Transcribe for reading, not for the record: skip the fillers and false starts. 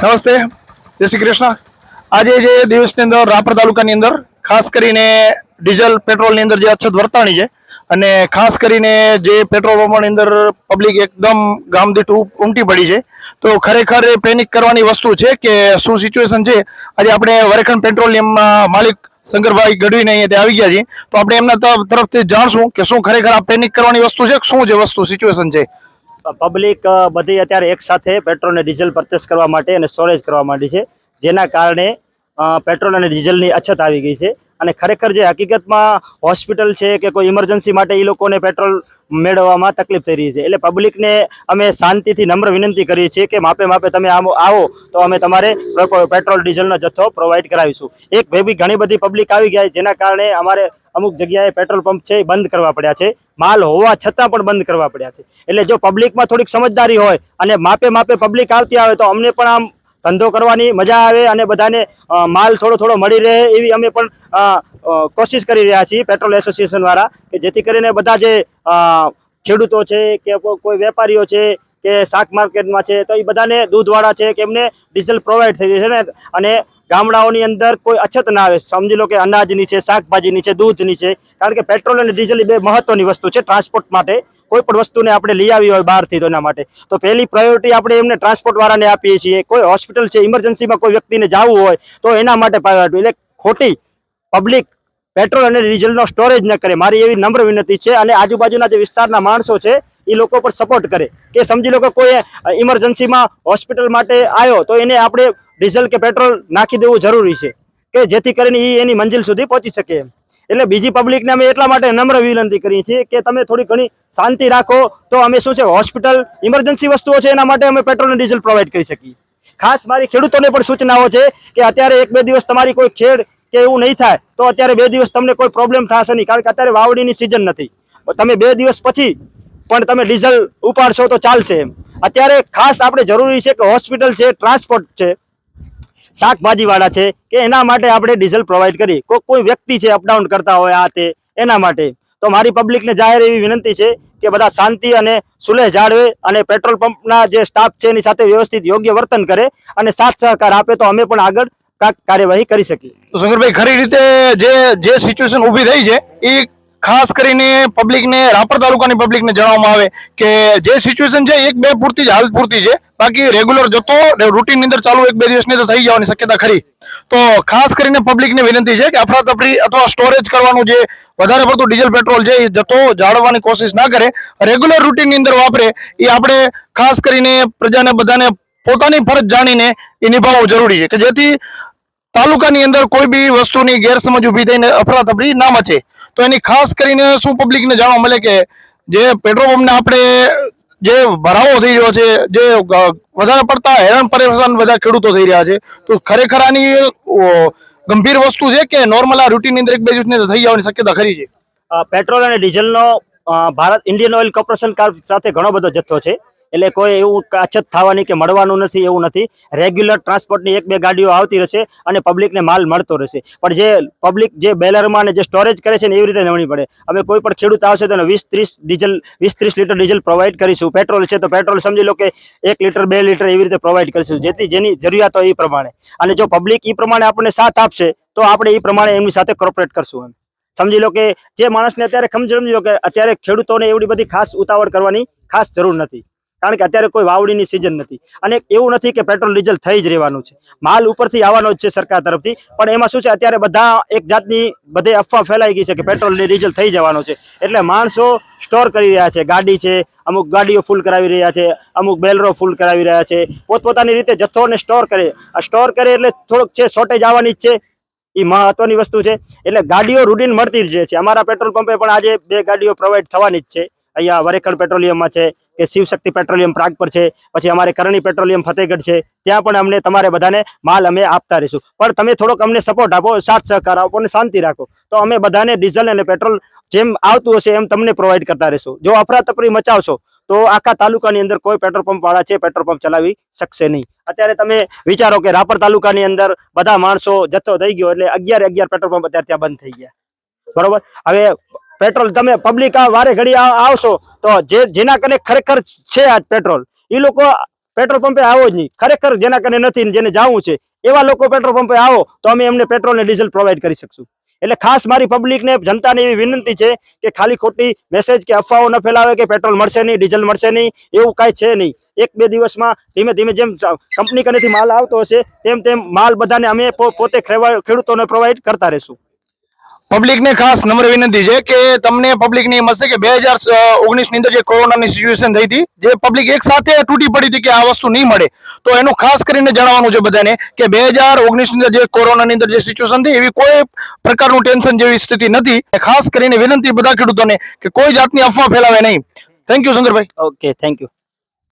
નમસ્તે, જય શ્રી કૃષ્ણ. આજે જે દિવસની અંદર રાપર તાલુકાની અંદર ખાસ કરીને ડીઝલ પેટ્રોલની અંદર જે અછત વર્તાણી છે અને ખાસ કરીને જે પેટ્રોલ પંપની અંદર પબ્લિક એકદમ ગામ દીઠ ઉમટી પડી છે, તો ખરેખર પેનિક કરવાની વસ્તુ છે કે શું સિચ્યુએશન છે. આજે આપણે વરેખંડ પેટ્રોલિયમના માલિક શંકરભાઈ ગઢવીને અહીંયા આવી ગયા છીએ, તો આપણે એમના તરફથી જાણશું કે શું ખરેખર આ પેનિક કરવાની વસ્તુ છે, શું જે વસ્તુ સિચ્યુએશન છે. પબ્લિક બધી અત્યારે એક સાથે પેટ્રોલ અને ડીઝલ પરચેસ કરવા માટે અને સ્ટોરેજ કરવા માંડી છે, જેના કારણે પેટ્રોલ અને ડીઝલની અછત આવી ગઈ છે. અને ખરેખર જે હકીકતમાં હોસ્પિટલ છે કે કોઈ ઇમરજન્સી માટે એ લોકોને પેટ્રોલ મેળવવામાં તકલીફ થઈ રહી છે. એટલે પબ્લિકને અમે શાંતિથી નમ્ર વિનંતી કરીએ છીએ કે માપે માપે તમે આવો તો અમે તમારે પેટ્રોલ ડીઝલનો જથ્થો પ્રોવાઈડ કરાવીશું. એક ભેગી ઘણી બધી પબ્લિક આવી ગયા, જેના કારણે અમારે અમુક જગ્યાએ પેટ્રોલ પંપ છે એ બંધ કરવા પડ્યા છે, માલ હોવા છતાં પણ બંધ કરવા પડ્યા છે. એટલે જો પબ્લિકમાં થોડીક સમજદારી હોય અને માપે માપે પબ્લિક આવતી આવે તો અમને પણ આમ ધંધો કરવાની મજા આવે અને બધાને માલ થોડો થોડો મળી રહે એવી અમે પણ કોશિશ કરી રહ્યા છીએ પેટ્રોલ એસોસિએશન વાળા, કે જેથી કરીને બધા જે ખેડૂતો છે કે કોઈ વેપારીઓ છે કે શાક માર્કેટમાં છે તો એ બધાને દૂધવાળા છે કે એમને ડીઝલ પ્રોવાઈડ થઈ રહી છે ને, અને ગામડાઓની અંદર કોઈ અછત ના આવે. સમજી લો કે અનાજની છે, શાકભાજીની છે, દૂધની છે, કારણ કે પેટ્રોલ અને ડીઝલ એ બે મહત્વની વસ્તુ છે ટ્રાન્સપોર્ટ માટે. કોઈ પણ વસ્તુને આપણે લઈ આવી હોય બહારથી તો એના માટે તો પહેલી પ્રાયોરિટી આપણે એમને ટ્રાન્સપોર્ટ વાળાને આપીએ છીએ. કોઈ હોસ્પિટલ છે, ઇમરજન્સીમાં કોઈ વ્યક્તિને જવું હોય તો એના માટે પ્રાયોરિટી. એટલે ખોટી પબ્લિક પેટ્રોલ અને ડીઝલનો સ્ટોરેજ ન કરે, મારી એવી નમ્ર વિનંતી છે. અને આજુબાજુના જે વિસ્તારના માણસો છે એ લોકો પર સપોર્ટ કરે, કે સમજી લો કે કોઈ ઇમરજન્સીમાં હોસ્પિટલ માટે આવ્યો તો એને આપણે ડીઝલ કે પેટ્રોલ નાખી દેવું જરૂરી છે, કે જેથી કરીને એ એની મંજિલ સુધી પહોંચી શકે એમ. એટલે બીજી પબ્લિકને અમે એટલા માટે નમ્ર વિનંતી કરીએ છીએ કે તમે થોડી ઘણી શાંતિ રાખો તો અમે શું છે હોસ્પિટલ ઇમરજન્સી વસ્તુઓ છે એના માટે અમે પેટ્રોલ અને ડીઝલ પ્રોવાઈડ કરી શકીએ. ખાસ મારી ખેડૂતોને પણ સૂચનાઓ છે કે અત્યારે 1-2 દિવસ તમારી કોઈ ખેડ કે એવું નહીં થાય તો અત્યારે 2 દિવસ તમને કોઈ પ્રોબ્લેમ થશે નહીં, કારણ કે અત્યારે વાવણીની સિઝન નથી. તમે 2 દિવસ પછી પણ તમે ડીઝલ ઉપાડશો તો ચાલશે એમ. અત્યારે ખાસ આપણે જરૂરી છે કે હોસ્પિટલ છે, ટ્રાન્સપોર્ટ છે, શાકભાજી વાળા છે કે એના માટે આપણે ડીઝલ પ્રોવાઈડ કરીએ. કોઈ વ્યક્તિ છે અપડાઉન કરતા હોય આ તે એના માટે. તો મારી પબ્લિકને જાહેર એવી વિનંતી છે કે બધા શાંતિ અને સુલેહ જાળવે અને પેટ્રોલ પંપના જે સ્ટાફ છે એની સાથે વ્યવસ્થિત યોગ્ય વર્તન કરે અને સાથ સહકાર આપે તો અમે પણ આગળ કાર્યવાહી કરી શકીએ. તો શંકરભાઈ, ખરી રીતે જે સિચ્યુએશન ઊભી થઈ છે એ ખાસ કરીને પબ્લિકને, રાપર તાલુકાની પબ્લિકને જણાવવામાં આવે કે જે સિચ્યુએશન છે 1-2 પૂરતી જ હાલ પૂરતી છે, બાકી રેગ્યુલર જતો રૂટીનની અંદર ચાલુ 1-2 દિવસની તો થઈ જવાની શક્યતા ખરી. તો ખાસ કરીને પબ્લિકને વિનંતી છે કે અફરાતફરી અથવા સ્ટોરેજ કરવાનું જે વધારે પડતું ડીઝલ પેટ્રોલ છે એ જતો જાળવવાની કોશિશ ના કરે, રેગ્યુલર રૂટીનની અંદર વાપરે. એ આપણે ખાસ કરીને પ્રજાને બધાને પોતાની ફરજ જાણીને એ નિભાવવું જરૂરી છે, કે જેથી તાલુકાની અંદર કોઈ બી વસ્તુની ગેરસમજ ઊભી થઈને અફરાતફરી ના મચે. તો એની ખાસ કરીને શું પબ્લિકને જાણવા મળે કે જે પેટ્રોલ પંપને આપણે જે ભરાવો થઈ રહ્યો છે, જે વધારે પડતા હેરાન પરેશાન બધા ખેડૂતો થઈ રહ્યા છે, તો ખરેખર આની ગંભીર વસ્તુ છે કે નોર્મલ આ રૂટીનની અંદર 1-2 દિવસની થઈ જવાની શક્યતા ખરી છે. પેટ્રોલ અને ડીઝલનો ભારત ઇન્ડિયન ઓઇલ કોર્પોરેશન સાથે ઘણો બધો જથ્થો છે. એટલે કોઈ એવું અછત થવાની કે મળવાનું નથી એવું નથી. રેગ્યુલર ટ્રાન્સપોર્ટની 1-2 ગાડીઓ આવતી રહેશે અને પબ્લિકને માલ મળતો રહેશે. પણ જે પબ્લિક જે બેલરમાં અને જે સ્ટોરેજ કરે છે ને એવી રીતે નવણી પડે. અમે કોઈ પણ ખેડૂત આવશે તો 20-30 લીટર ડીઝલ પ્રોવાઈડ કરીશું. પેટ્રોલ છે તો પેટ્રોલ સમજી લો કે 1 લીટર 2 લીટર એવી રીતે પ્રોવાઈડ કરીશું, જેથી જેની જરૂરિયાત હોય એ પ્રમાણે. અને જો પબ્લિક એ પ્રમાણે આપણને સાથ આપશે તો આપણે એ પ્રમાણે એમની સાથે કોર્પોરેટ કરશું એમ. સમજી લો કે જે માણસને અત્યારે સમજી લો કે અત્યારે ખેડૂતોને એવડી બધી ખાસ ઉતાવળ કરવાની ખાસ જરૂર નથી, કારણ કે અત્યારે કોઈ વાવણીની સિઝન નથી. અને એવું નથી કે પેટ્રોલ ડીઝલ થઈ જ રહેવાનું છે, માલ ઉપરથી આવવાનો જ છે સરકાર તરફથી. પણ એમાં શું છે, અત્યારે બધા એક જાતની બધે અફવા ફેલાઈ ગઈ છે કે પેટ્રોલ ને ડીઝલ થઈ જવાનું છે, એટલે માણસો સ્ટોર કરી રહ્યા છે. ગાડી છે, અમુક ગાડીઓ ફૂલ કરાવી રહ્યા છે, અમુક બેલરો ફૂલ કરાવી રહ્યા છે, પોતપોતાની રીતે જથ્થોને સ્ટોર કરે. આ સ્ટોર કરે એટલે થોડોક છે શોર્ટેજ આવવાની જ છે, એ મહત્વની વસ્તુ છે. એટલે ગાડીઓ રૂટીન મળતી જ રહે છે. અમારા પેટ્રોલ પંપે પણ આજે 2 ગાડીઓ પ્રોવાઈડ થવાની જ છે. અહીંયા વરેખંડ પેટ્રોલિયમમાં છે, કે શિવશક્તિ પેટ્રોલિયમ પ્રાગપર છે, પછી અમારે કરણી પેટ્રોલિયમ ફતેહગઢ છે, ત્યાં પણ અમને તમારે બધાને માલ અમે આપતા રહીશું. પણ તમે થોડોક અમને સપોર્ટ આપો, સાથ સહકાર આપો અને શાંતિ રાખો તો અમે બધાને ડીઝલ અને પેટ્રોલ જેમ આવતું હશે એમ તમને પ્રોવાઈડ કરતા રહીશું. જો અફરાતફરી મચાવશો તો આખા તાલુકાની અંદર કોઈ પેટ્રોલ પંપ વાળા છે પેટ્રોલ પંપ ચલાવી શકશે નહીં. અત્યારે તમે વિચારો કે રાપર તાલુકાની અંદર બધા માણસો જથ્થો થઈ ગયો એટલે 11 પેટ્રોલ પંપ અત્યારે ત્યાં બંધ થઈ ગયા. બરોબર. હવે પેટ્રોલ તમે પબ્લિક આ વારે ઘડી આવશો તો જેના કને ખરેખર છે આજ પેટ્રોલ, એ લોકો પેટ્રોલ પંપે આવો જ નહીં. ખરેખર જેના કને નથી ને જેને જવું છે એવા લોકો પેટ્રોલ પંપે આવો તો અમે એમને પેટ્રોલ ને ડીઝલ પ્રોવાઈડ કરી શકશું. એટલે ખાસ મારી પબ્લિકને જનતાને એવી વિનંતી છે કે ખાલી ખોટી મેસેજ કે અફવાઓ ન ફેલાવે કે પેટ્રોલ મળશે નહીં, ડીઝલ મળશે નહીં, એવું કાંઈ છે નહીં. 1-2 દિવસમાં ધીમે ધીમે જેમ કંપની કનેથી માલ આવતો હશે તેમ તેમ માલ બધાને અમે પોતે ખેડૂતોને પ્રોવાઈડ કરતા રહીશું. પબ્લિક ને ખાસ નમ્ર વિનંતી છે કે તમને પબ્લિક ને એમ હશે કે 2019 ની અંદર જે કોરોનાની સિચ્યુએશન થઈ હતી, જે પબ્લિક એક સાથે તૂટી પડી હતી કે આ વસ્તુ નહીં મળે, તો એનું ખાસ કરીને જણાવવાનું છે બધાને કે 2019 ની અંદર જે કોરોનાની અંદર જે સિચ્યુએશન થઈ એવી કોઈ પ્રકારનું ટેન્શન જેવી સ્થિતિ નથી. ખાસ કરીને વિનંતી બધા ખેડૂતોને કે કોઈ જાતની અફવા ફેલાવે નહીં. Thank you Shankarbhai. Okay, thank you.